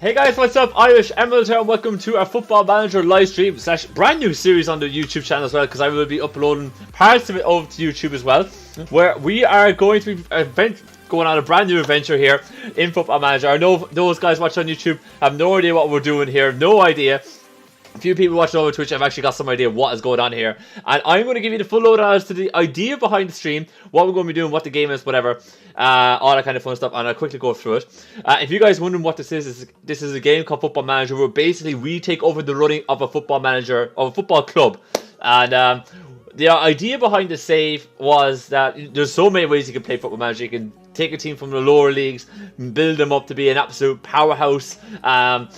Hey guys, what's up? IrishEmerald here and welcome to our Football Manager live stream / brand new series on the YouTube channel as well, because I will be uploading parts of it over to YouTube as well, where we are going to be going on a brand new adventure here in Football Manager. I know those guys watching on YouTube have no idea what we're doing here, no idea. A few people watching over Twitch have actually got some idea what is going on here, and I'm going to give you the full lowdown as to the idea behind the stream, what we're going to be doing, what the game is, whatever, all that kind of fun stuff, and I'll quickly go through it. If you guys are wondering what this is a game called Football Manager, where basically we take over the running of a football manager, of a football club, and the idea behind the save was that there's so many ways you can play Football Manager. You can take a team from the lower leagues, build them up to be an absolute powerhouse.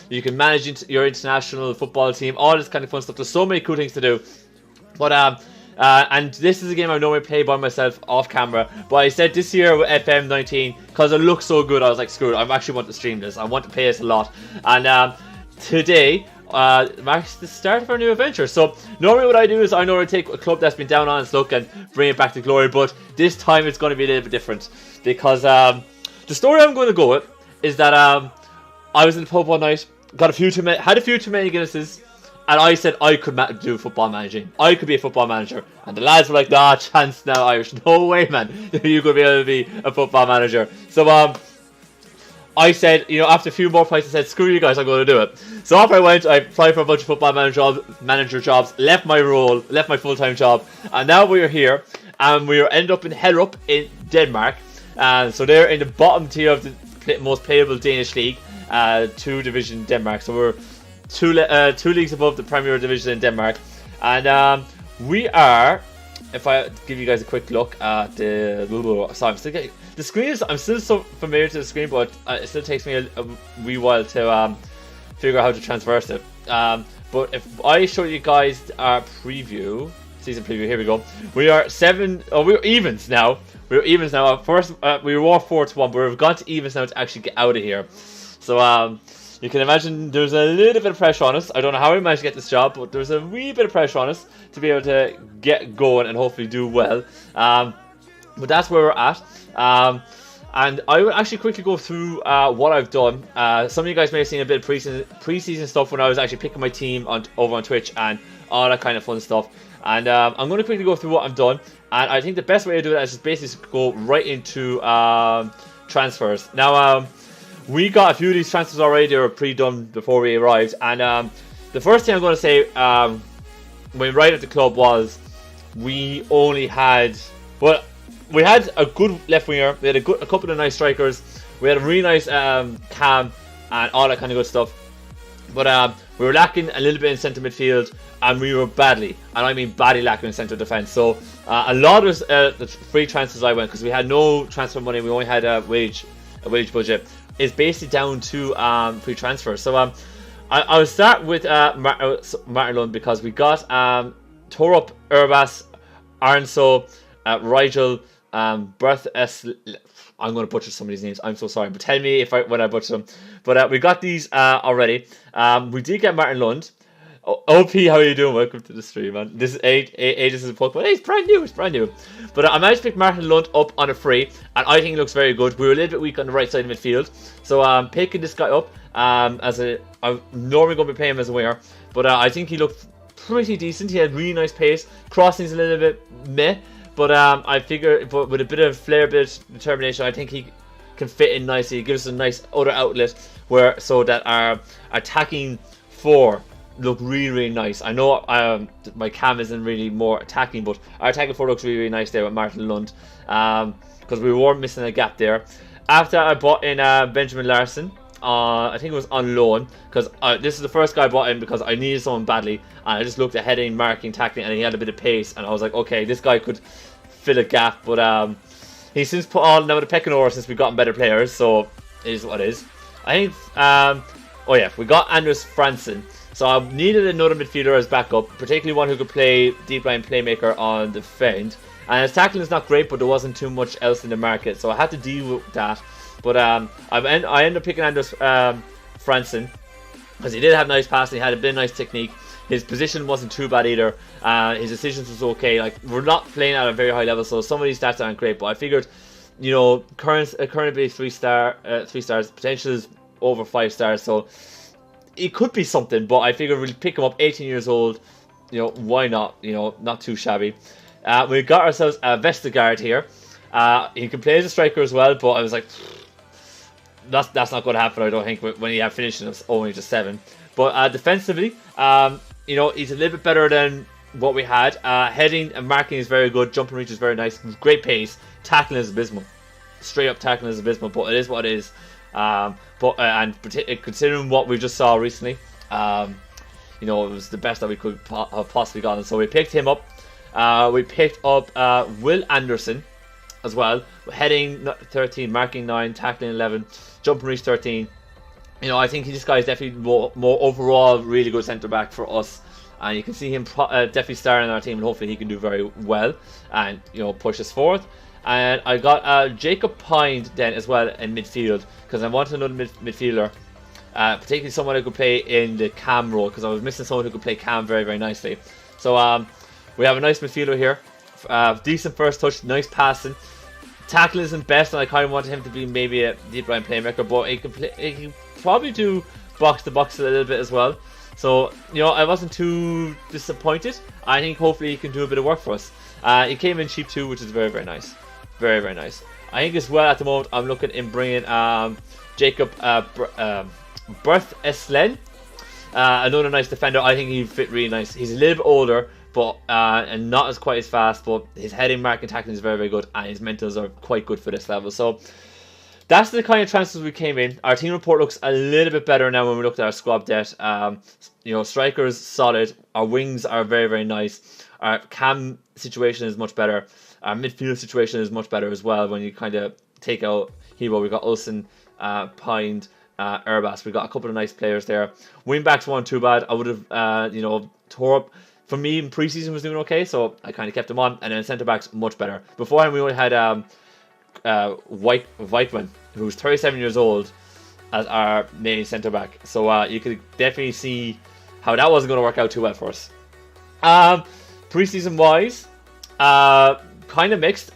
You can manage your international football team, all this kind of fun stuff. There's so many cool things to do. But and this is a game I normally play by myself off camera. But I said this year with FM19, because it looks so good, I was like, screw it, I actually want to stream this. I want to play this a lot. And today marks the start of our new adventure. So normally what I do is I normally take a club that's been down on its luck and bring it back to glory, but this time it's going to be a little bit different, because the story I'm going to go with is that I was in the pub one night, had a few too many Guinnesses, and I said I could do football managing. I could be a football manager, and the lads were like, "Nah, chance now, Irish. No way, man. You could be able to be a football manager." So I said, you know, after a few more fights, I said, screw you guys, I'm going to do it. So off I went, I applied for a bunch of football manager jobs, left my role, left my full-time job, and now we're here, and we end up in Hellerup in Denmark. So they're in the bottom tier of the most playable Danish league, 2 division Denmark. So we're two leagues above the Premier Division in Denmark. And we are, if I give you guys a quick look at the screen I'm still so familiar to the screen, but it still takes me a wee while to figure out how to transverse it. But if I show you guys our preview, season preview, here we go. We are we're evens now. We're evens now. First, we were 4-1, but we've gone to evens now to actually get out of here. So you can imagine there's a little bit of pressure on us. I don't know how we managed to get this job, but there's a wee bit of pressure on us to be able to get going and hopefully do well. But that's where we're at. And I will actually quickly go through what I've done. Some of you guys may have seen a bit of preseason stuff when I was actually picking my team over on Twitch and all that kind of fun stuff. And I'm going to quickly go through what I've done. And I think the best way to do that is just basically go right into transfers. Now, we got a few of these transfers already. They were pre-done before we arrived. And the first thing I'm going to say when we arrived at the club was we only had... Well, we had a good left winger, we had a couple of nice strikers, we had a really nice cam and all that kind of good stuff. But we were lacking a little bit in centre midfield, and we were badly, and I mean badly, lacking in centre defence. So a lot of the free transfers I went, because we had no transfer money, we only had a wage budget, is basically down to free transfers. So I will start with Martin Lund, because we got Torup, Urbas, Arnso, Rigel, Berth S. I'm going to butcher some of these names. I'm so sorry, but tell me when I butcher them. But we got these already. We did get Martin Lund. OP, how are you doing? Welcome to the stream, man. This is ages in football. Hey, it's brand new. It's brand new. But I managed to pick Martin Lund up on a free, and I think he looks very good. We were a little bit weak on the right side of midfield, so picking this guy up I'm normally going to be playing him as a winger, but I think he looked pretty decent. He had really nice pace. Crossing's a little bit meh. But I figure, but with a bit of flair, a bit of determination, I think he can fit in nicely. He gives us a nice other outlet so that our attacking 4 look really, really nice. I know my cam isn't really more attacking, but our attacking 4 looks really, really nice there with Martin Lund, because we were missing a gap there. After I bought in Benjamin Larsson. I think it was on loan, because this is the first guy I bought in because I needed someone badly, and I just looked at heading, marking, tackling, and he had a bit of pace, and I was like, okay, this guy could fill a gap. But he's since put on now the pecking order since we've gotten better players, so it is what it is. I think oh yeah, we got Anders Fransen, so I needed another midfielder as backup, particularly one who could play deep line playmaker on the defend, and his tackling is not great, but there wasn't too much else in the market, so I had to deal with that. But I ended up picking Anders Fransen because he did have nice passing, he had a bit of nice technique. His position wasn't too bad either. His decisions was okay. Like, we're not playing at a very high level, so some of these stats aren't great. But I figured, you know, current ability 3 stars, potential is over 5 stars, so he could be something. But I figured we'll pick him up. 18 years old, why not? Not too shabby. We got ourselves a Vestergaard here. He can play as a striker as well, but I was like, that's not going to happen, I don't think, when you have finishing of only just 7. But defensively, he's a little bit better than what we had. Heading and marking is very good. Jumping reach is very nice. Great pace. Tackling is abysmal. Straight up tackling is abysmal, but it is what it is. Considering what we just saw recently, it was the best that we could have possibly gotten. So we picked him up. We picked up Will Anderson as well. Heading 13, marking 9, tackling 11, jumping reach 13. I think this guy is definitely more overall really good centre back for us. And you can see him definitely starting on our team, and hopefully he can do very well and push us forward. And I got Jacob Pine then as well in midfield, because I wanted another midfielder, particularly someone who could play in the cam role, because I was missing someone who could play cam very, very nicely. So we have a nice midfielder here, decent first touch, nice passing. Tackling isn't best, and I kind of wanted him to be maybe a deep line playmaker, but he can probably do box to box a little bit as well. So I wasn't too disappointed. I think hopefully he can do a bit of work for us. He came in cheap too, which is very, very nice. Very, very nice. I think as well at the moment I'm looking in bringing Jacob Berth Eslen, another nice defender. I think he'd fit really nice. He's a little bit older, but and not as quite as fast, but his heading, marking, tackling is very, very good, and his mentals are quite good for this level. So that's the kind of transfers we came in. Our team report looks a little bit better now when we looked at our squad depth. Strikers solid. Our wings are very, very nice. Our cam situation is much better. Our midfield situation is much better as well. When you kind of take out Hero, we got Olsen, Pine, Urbas. We got a couple of nice players there. Wing backs weren't too bad. I would have, Torup, for me in preseason was doing okay, so I kind of kept him on. And then centre backs much better. Beforehand, we only had Whiteman, who's 37 years old, as our main centre back. So you could definitely see how that wasn't going to work out too well for us. Preseason wise, kind of mixed.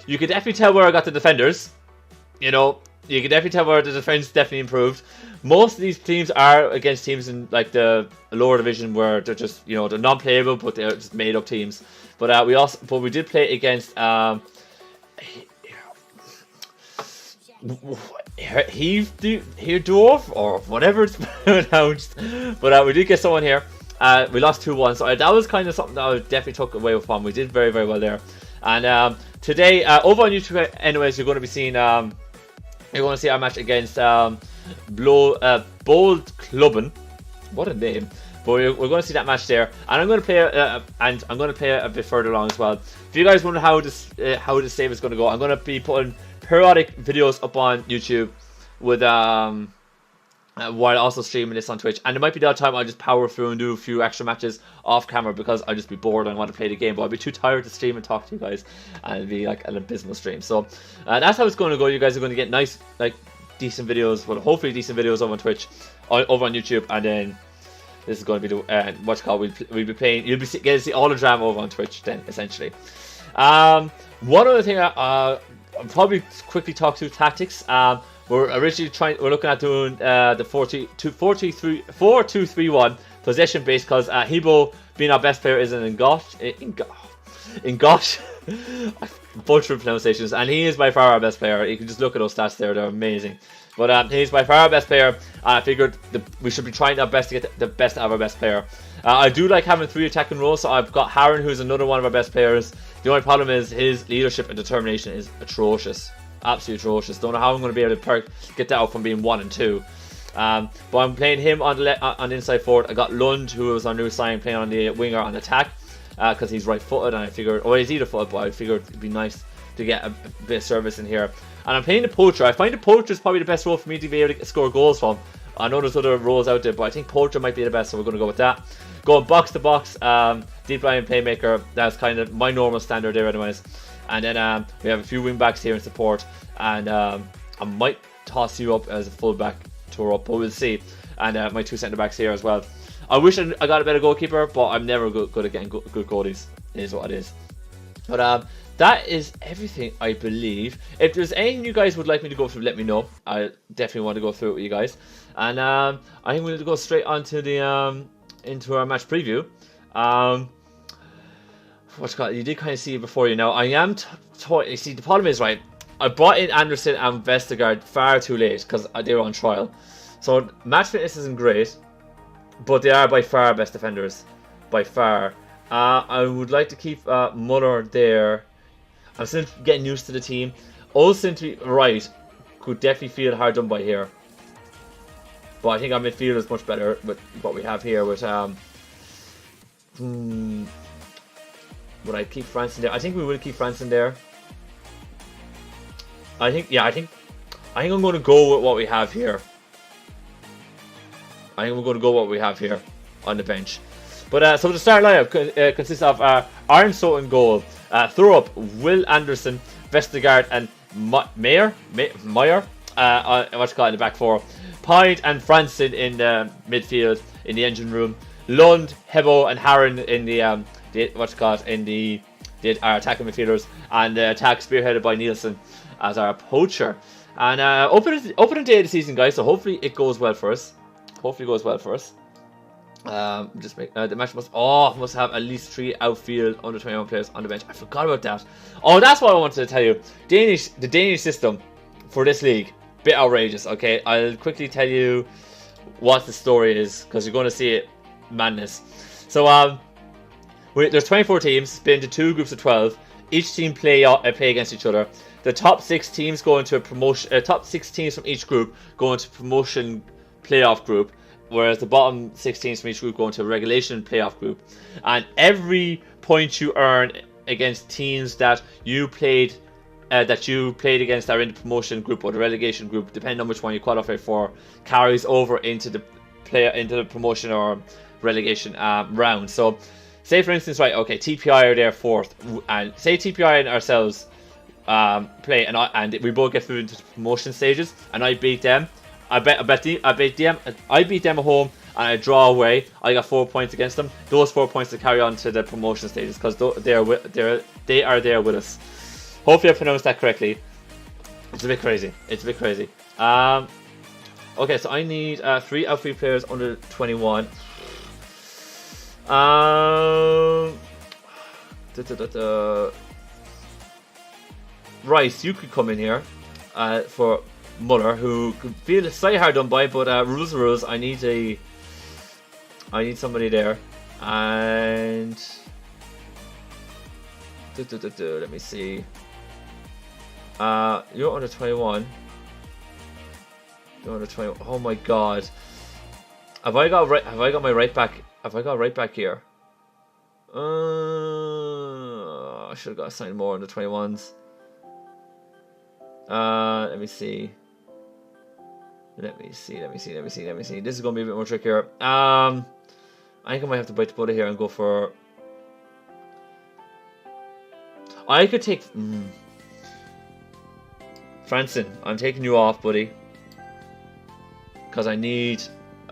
You could definitely tell where I got the defenders. You could definitely tell where the defense definitely improved. Most of these teams are against teams in like the lower division where they're just they're non-playable, but they're just made up teams. But we did play against Heerdorf or whatever it's pronounced. But we did get someone here. We lost 2-1, so that was kind of something that I definitely took away from. We did very, very well there. And today, over on YouTube, anyways, you're going to be seeing you're going to see our match against Bold Klubben. What a name! But we're going to see that match there, and I'm going to play a bit further along as well. If you guys wonder how this save is going to go, I'm going to be putting periodic videos up on YouTube with while also streaming this on Twitch. And there might be that time I'll just power through and do a few extra matches off camera because I'll just be bored and want to play the game, but I'll be too tired to stream and talk to you guys, and it'll be like an abysmal stream. So that's how it's going to go. You guys are going to get nice, like, decent videos, well, hopefully decent videos over on Twitch, over on YouTube, and then this is going to be the what's called, we'll be playing, you'll be getting to see all the drama over on Twitch then, essentially. One other thing I'll probably quickly talk through tactics. We're looking at doing the 4-2-3-1 possession based, because Hebo, being our best player, is in Gosh, butcher pronunciations, and he is by far our best player. You can just look at those stats there; they're amazing. But he's by far our best player, and I figured we should be trying our best to get the best out of our best player. I do like having 3 attacking roles, so I've got Harren, who's another one of our best players. The only problem is his leadership and determination is atrocious. Absolutely atrocious. Don't know how I'm going to be able to get that out from being 1 and 2. But I'm playing him on the inside forward. I got Lund, who was our new sign, playing on the winger on attack, because he's right-footed, and I figured, he's either footed, but I figured it'd be nice to get a bit of service in here. And I'm playing the poacher. I find the poacher is probably the best role for me to be able to score goals from. I know there's other roles out there, but I think poacher might be the best, so we're going to go with that. Going box to box, deep line playmaker. That's kind of my normal standard there, anyways. And then we have a few wing backs here in support, and I might toss you up as a full back tour up, but we'll see. And my 2 centre backs here as well. I wish I got a better goalkeeper, but I'm never good at getting good goalies. It is what it is. But that is everything, I believe. If there's anything you guys would like me to go through, let me know. I definitely want to go through it with you guys. And I think we'll go straight on to the into our match preview. What's called? You did kind of see it before, you know. I am. You see, the problem is, right, I brought in Anderson and Vestergaard far too late because they were on trial. So match fitness isn't great, but they are by far best defenders, by far. I would like to keep Muller there. I'm still getting used to the team. Olsen to the right could definitely feel hard done by here, but I think our midfield is much better with what we have here. With would I keep France in there? I think we will keep France in there. I think I'm going to go with what we have here. I think we're going to go with what we have here on the bench. But so the start lineup consists of Aaron Soto in goal, throw up Will Anderson, Vestergaard and Meyer, what's called in the back four, Pint and Franson in the midfield in the engine room, Lund, Hebo and Harren in the our attacking midfielders, and the attack spearheaded by Nielsen as our poacher. And opening day of the season, guys. So hopefully it goes well for us. Just make the match must have at least 3 outfield under 21 players on the bench. I forgot about that. Oh, that's what I wanted to tell you. The Danish system for this league, bit outrageous. Okay, I'll quickly tell you what the story is because you're going to see it. Madness. So there's 24 teams split into 2 groups of 12. Each team play against each other. The top 6 teams go into a promotion. Top 6 teams from each group go into promotion playoff group, whereas the bottom 6 teams from each group go into a relegation playoff group. And every point you earn against teams that you played against are in the promotion group or the relegation group, depending on which one you qualify for, carries over into the promotion or relegation round. So say for instance, right, okay, TPI are there 4th, and say TPI and ourselves play, and we both get through into the promotion stages, and I beat them. I beat them at home, and I draw away. I got 4 points against them. Those 4 points to carry on to the promotion stages because they are there with us. Hopefully, I pronounced that correctly. It's a bit crazy. Okay, so I need 3 outfield players under 21. Rice, you could come in here for Muller, who could feel slightly hard done by, but rules. I need somebody there, and let me see. You're under 21. Oh my god. Have I got my right back? Have I got right back here? I should have got assigned more under 21s. Let me see. This is gonna be a bit more trickier. I think I might have to bite the bullet here and go for. I could take Franson. I'm taking you off, buddy, because I need.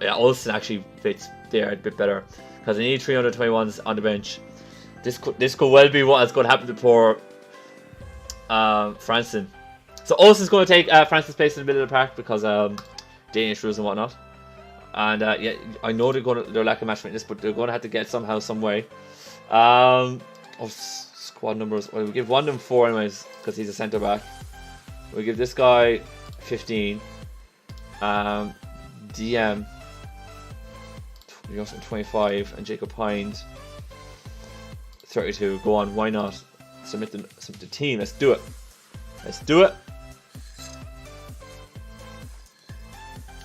Yeah, Olsen actually fits there a bit better because I need 321s on the bench. This could well be what is going to happen to poor Franson. So Olsen's going to take Francis' place in the middle of the park because Danish rules and whatnot. And yeah, I know they're lacking match fitness, but they're going to have to get somehow, some way. Squad numbers. Well, we give one of them 4 anyways because he's a centre back. We give this guy 15. DM 25 and Jacob Hind 32. Go on, why not? Submit the team. Let's do it.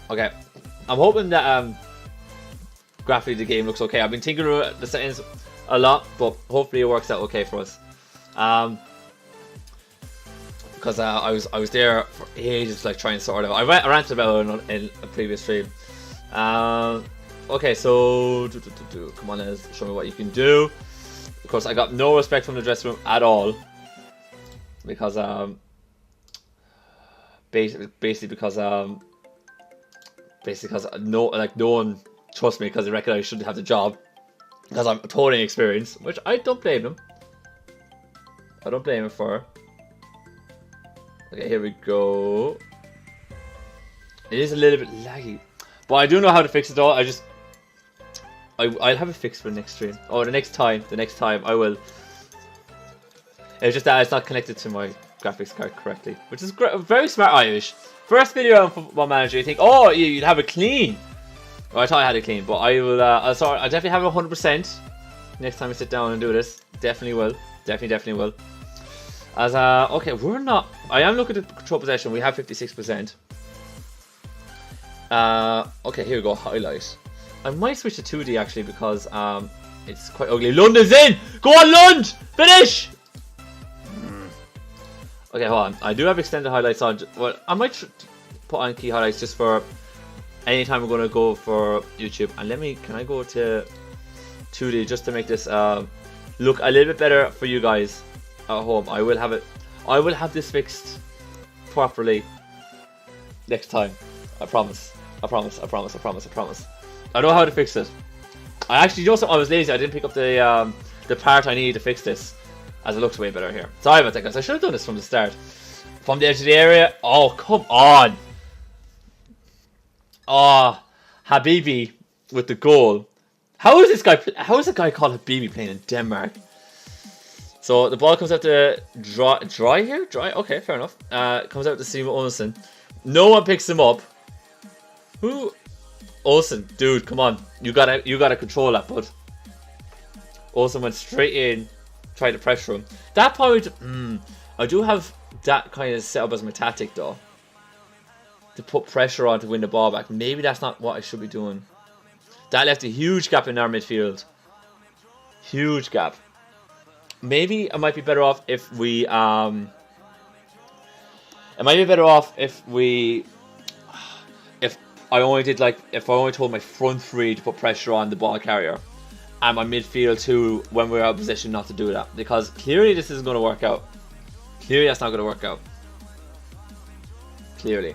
Okay, I'm hoping that graphically the game looks okay. I've been tinkering with the settings a lot, but hopefully it works out okay for us. Because I was there for ages, like trying to sort it out. I ranted about it in a previous stream. Okay, so come on, Les, show me what you can do. Of course, I got no respect from the dressing room at all because basically because no one trusts me because they reckon I shouldn't have the job because I'm totally inexperienced, which I don't blame them. I don't blame him for it. Okay, here we go. It is a little bit laggy, but I do know how to fix it all. I'll have it fixed for the next stream. Oh, the next time I will. It's just that it's not connected to my graphics card correctly, which is very smart, Irish. First video on Football Manager, you think, oh, you'd have it clean. Well, I thought I had it clean, but I will. I'll definitely have it 100% next time I sit down and do this. Definitely will. Definitely will. As okay, we're not. I am looking at control possession. We have 56%. Okay, here we go. Highlight. I might switch to 2D actually because it's quite ugly. London's in. Go on, Lund. Finish. Okay, hold on. I do have extended highlights on. Well, I might put on key highlights just for anytime we're going to go for YouTube. And can I go to 2D just to make this look a little bit better for you guys at home. I will have this fixed properly next time. I promise. I know how to fix it. I actually, you know something, I was lazy. I didn't pick up the part I needed to fix this. As it looks way better here. Sorry about that, guys. I should have done this from the start. From the edge of the area. Oh, come on. Oh, Habibi with the goal. How is a guy called Habibi playing in Denmark? So the ball comes out to dry here? Dry? Okay, fair enough. Comes out to Simon Olsen. No one picks him up. Who? Olsen, dude, come on. You gotta control that, bud. Olsen went straight in. Try to pressure him. That point, I do have that kind of set up as my tactic though. To put pressure on to win the ball back. Maybe that's not what I should be doing. That left a huge gap in our midfield. Huge gap. Maybe I might be better off if we if I only told my front three to put pressure on the ball carrier. And my midfield too, when we're out of position, not to do that. Because clearly this isn't going to work out. Clearly that's not going to work out. Clearly.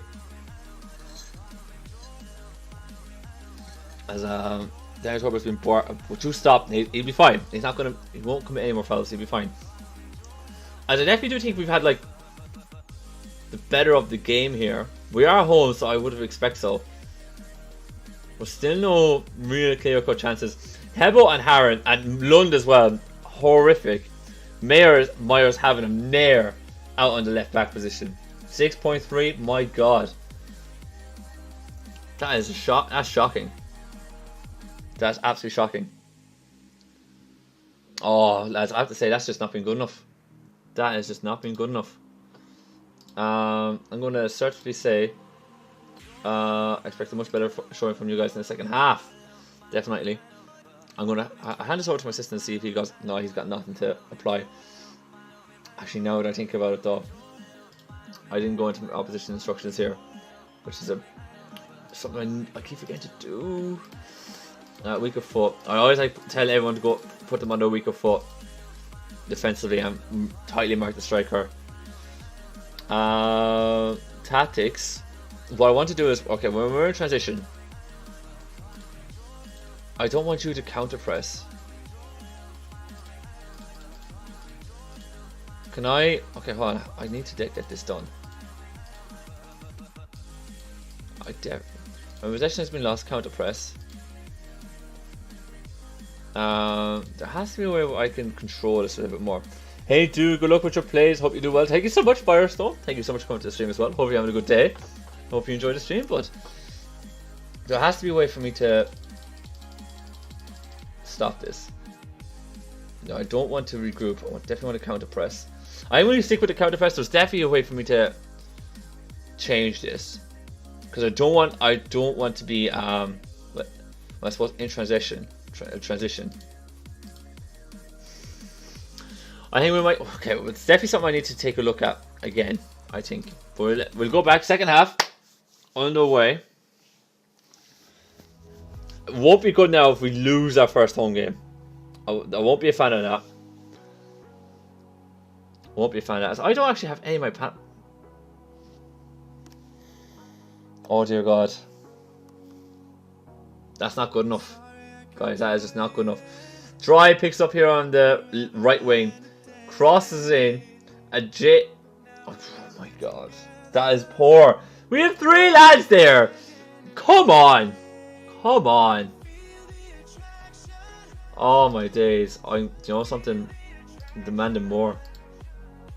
As Dennis Robert's been bored. Would you stop? He'll be fine. He won't commit any more fouls. He'll be fine. As I definitely do think we've had like the better of the game here. We are home, so I would have expected so. But still no real clear-cut chances. Hebo and Harren and Lund as well, horrific. Myers having a mare out on the left back position. 6.3, my god. That is a shock. That's shocking. That's absolutely shocking. Oh, lads, I have to say that's just not been good enough. That has just not been good enough. I'm going to certainly say I expect a much better showing from you guys in the second half. Definitely. I'm going to hand this over to my assistant and see if he goes. No, he's got nothing to apply. Actually, now that I think about it though, I didn't go into opposition instructions here, which is something I keep forgetting to do. Weaker foot. I always like to tell everyone to go put them on their weaker foot defensively and tightly mark the striker. Tactics. What I want to do is, okay, when we're in transition, I don't want you to counter press. Can I? Okay, hold on. I need to get this done. My possession has been lost. Counter press. There has to be a way where I can control this a little bit more. Hey dude, good luck with your plays. Hope you do well. Thank you so much, Firestone. Thank you so much for coming to the stream as well. Hope you're having a good day. Hope you enjoyed the stream, but there has to be a way for me to stop this. No, I don't want to regroup. I definitely want to counter press. I'm going to stick with the counter press. There's definitely a way for me to change this, because I don't want to be I suppose in transition. I think we might. Okay, well, it's definitely something I need to take a look at again. I think, but we'll go back second half on the way. It won't be good now if we lose our first home game. I won't be a fan of that. Won't be a fan of that. So I don't actually have any of my pan. Oh dear God, that's not good enough, guys. That is just not good enough. Dry picks up here on the right wing. crosses in a J. Oh my god, that is poor. We have 3 lads there. Come on, come on. Oh my days. You know something? I'm demanding more.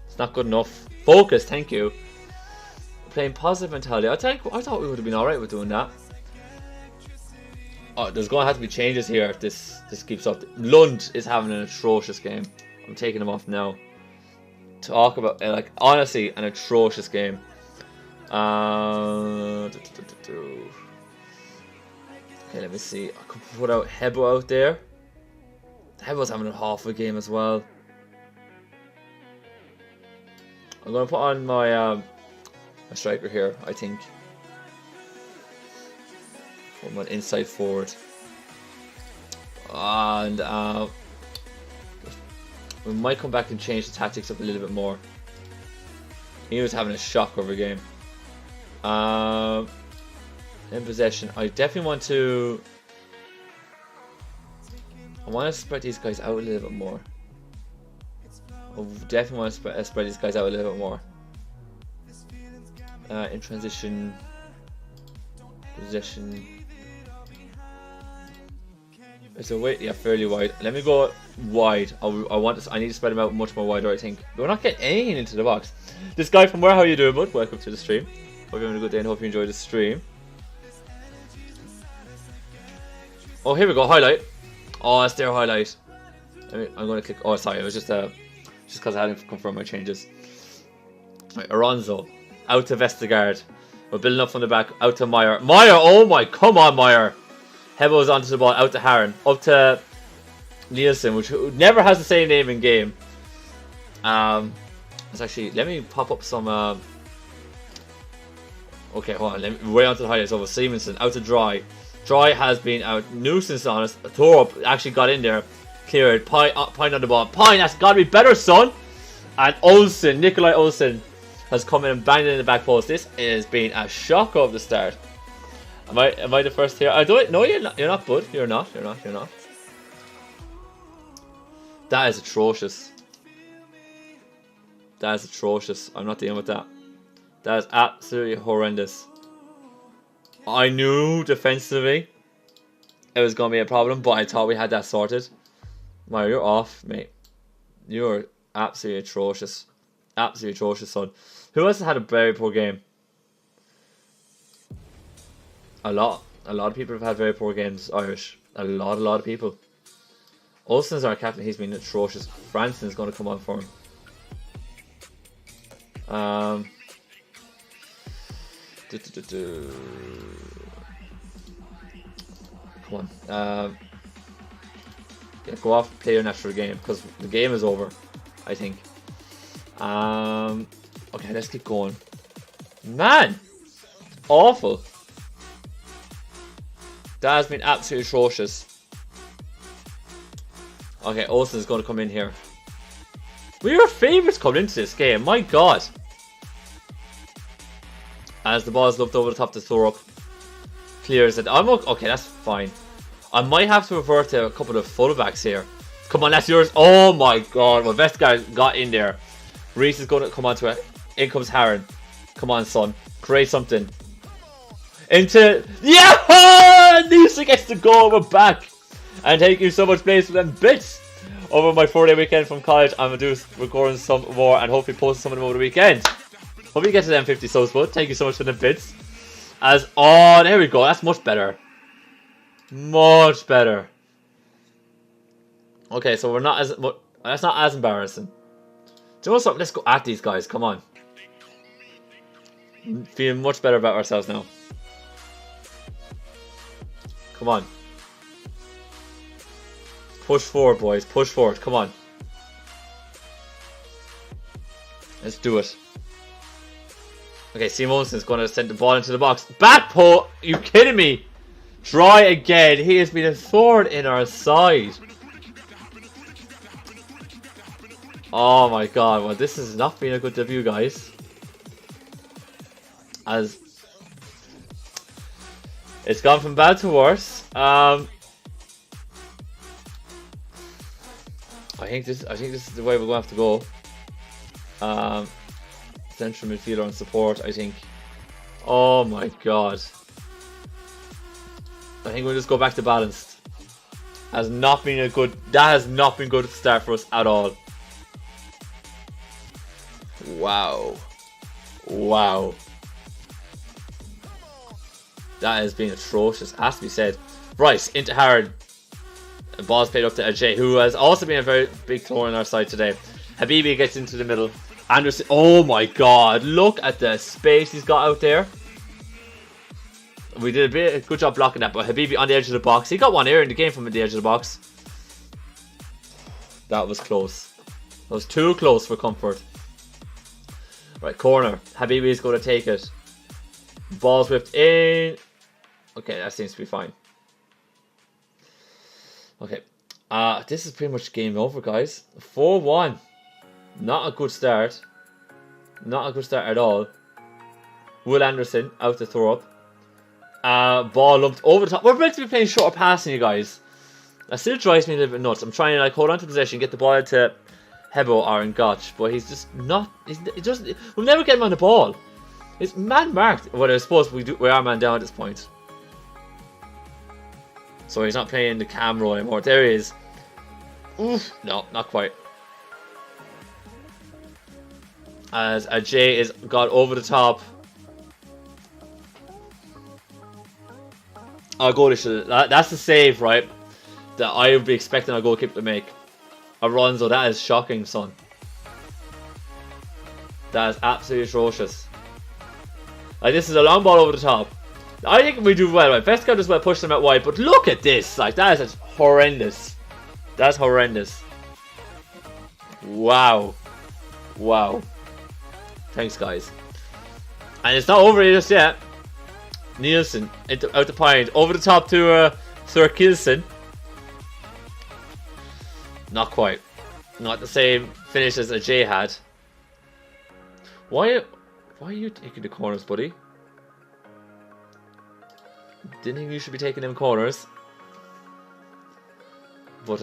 It's not good enough. Focus, thank you. Playing positive mentality. I thought we would have been alright with doing that. Oh, there's going to have to be changes here if this keeps up. Lund is having an atrocious game. I'm taking him off now. Talk about like honestly an atrocious game. Okay, let me see. I could put out Hebo out there. Hebo's having a half a game as well. I'm going to put on my striker here, I think. Put him on inside forward. And we might come back and change the tactics up a little bit more. He was having a shock over game. In possession, I definitely want to. I want to spread these guys out a little bit more. I definitely want to spread these guys out a little bit more. In transition, possession. Is it wait? Yeah, fairly wide. Let me go wide. I need to spread them out much more wider. I think we're not getting anything into the box. This guy from where? How you doing, bud? Welcome to the stream. Hope you're having a good day and hope you enjoy the stream. Oh, here we go. Highlight. Oh, it's their highlight. I'm going to click. Oh, sorry. It was just because I hadn't confirmed my changes. Right, Aronzo out to Vestergaard. We're building up from the back. Out to Meyer. Meyer. Oh my! Come on, Meyer. Hebo's onto the ball. Out to Harren. Up to Nielsen, which never has the same name in game. Let's actually let me pop up some. Okay, hold on. Let me way onto the highlights over Simonson. Out to Dry. Dry has been a nuisance on us. Thorup actually got in there. Cleared. Pine on the ball. Pine, that's got to be better, son. And Olsen, Nikolai Olsen, has come in and banged it in the back post. This has been a shock of the start. Am I the first here? I don't. No, you're not. You're not, bud. You're not. You're not. You're not. That is atrocious. That is atrocious. I'm not dealing with that. That is absolutely horrendous. I knew defensively it was going to be a problem, but I thought we had that sorted. Mario, you're off, mate. You're absolutely atrocious. Absolutely atrocious, son. Who else has had a very poor game? A lot. A lot of people have had very poor games, Irish. A lot of people. Olsen's our captain. He's been atrocious. Franson's going to come on for him. Come on. Yeah, go off, play your natural game because the game is over, I think. Okay, let's keep going. Man, awful. That has been absolutely atrocious. Okay, Olsen's going to come in here. We were favourites coming into this game. My God. As the ball is looked over the top to Thorup. Clears it. I'm okay, that's fine. I might have to revert to a couple of fullbacks here. Come on, that's yours. Oh my God. Well, Vestergaard got in there. Reese is going to come onto it. In comes Harren. Come on, son. Create something. Into... Yeah! Nisa gets the goal. We're back. And thank you so much, Blaze, for them bits. Over my 4-day weekend from college, I'm going to do recording some more and hopefully post some of them over the weekend. Hope you get to them 50 subs, bud. Thank you so much for the bits. Oh, there we go. That's much better. Much better. Okay, so we're not as... That's not as embarrassing. Do you know something? Let's go at these guys. Come on. Feeling much better about ourselves now. Come on. Push forward, boys. Push forward. Come on. Let's do it. Okay, Simonson's going to send the ball into the box. Back pull! Are you kidding me? Try again. He has been a thorn in our side. Oh my God. Well, this has not been a good debut, guys. As it's gone from bad to worse. I think this is the way we're going to have to go. Central midfielder and support, I think. Oh my god. I think we'll just go back to balanced. That has not been good to start for us at all. Wow. Wow. That has been atrocious, has to be said. Right, into Harrod. The ball's played up to Ajay, who has also been a very big thrower on our side today. Habibi gets into the middle. Anderson, oh my god, look at the space he's got out there. We did a good job blocking that, but Habibi on the edge of the box. He got one error in the game from the edge of the box. That was close. That was too close for comfort. Right, corner. Habibi is going to take it. Ball's whipped in. Okay, that seems to be fine. Okay. This is pretty much game over, guys. 4-1. Not a good start. Not a good start at all. Will Anderson out to throw up. Ball lumped over the top. We're meant to be playing shorter passing, you guys. That still drives me a little bit nuts. I'm trying to like hold on to possession, get the ball to Hebo or Ngotch, but he's just not. We'll never get him on the ball. It's man marked. Well, I suppose we are man down at this point. So he's not playing the cam role anymore. There he is. Oof. No, not quite. As Ajay is got over the top. Our goal that's the save, right? That I would be expecting our goalkeeper to make. Alonso, that is shocking, son. That is absolutely atrocious. Like, this is a long ball over the top. I think we do well, right? Vesca does well, push them out wide, but look at this. Like, that is horrendous. That's horrendous. Wow. Wow. Thanks, guys. And it's not over just yet. Nielsen out the point, over the top to Sir Kilson. Not quite. Not the same finish as Ajay had. Why are you taking the corners, buddy? Didn't think you should be taking them corners. But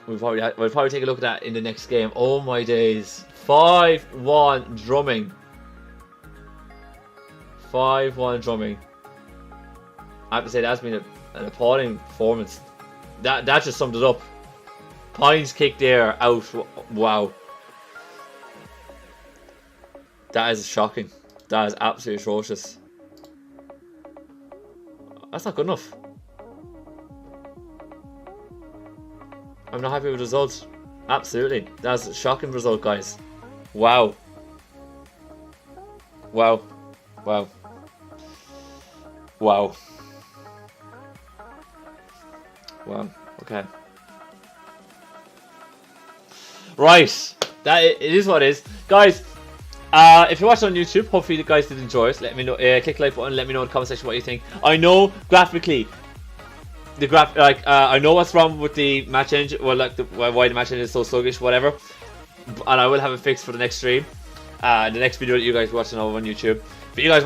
we'll probably take a look at that in the next game. Oh my days. 5-1 drumming. 5-1 drumming. I have to say that's been an appalling performance. That just summed it up. Pines kick there out. Wow. That is shocking. That is absolutely atrocious. That's not good enough. I'm not happy with the result. Absolutely. That's a shocking result, guys. Wow. Wow. Wow. Wow. Wow. Okay. Right. It is what it is. Guys, if you're watching on YouTube, hopefully you guys did enjoy it. Let me know. Click the like button. Let me know in the comment section what you think. I know graphically, I know what's wrong with the match engine. Well, why the match engine is so sluggish, whatever. And I will have a fix for the next stream, the next video that you guys are watching over on YouTube. But you guys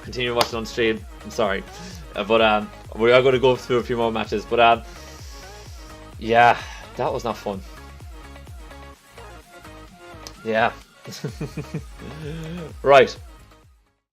continue watching on stream. I'm sorry, but we are going to go through a few more matches. But yeah, that was not fun. Yeah. Right.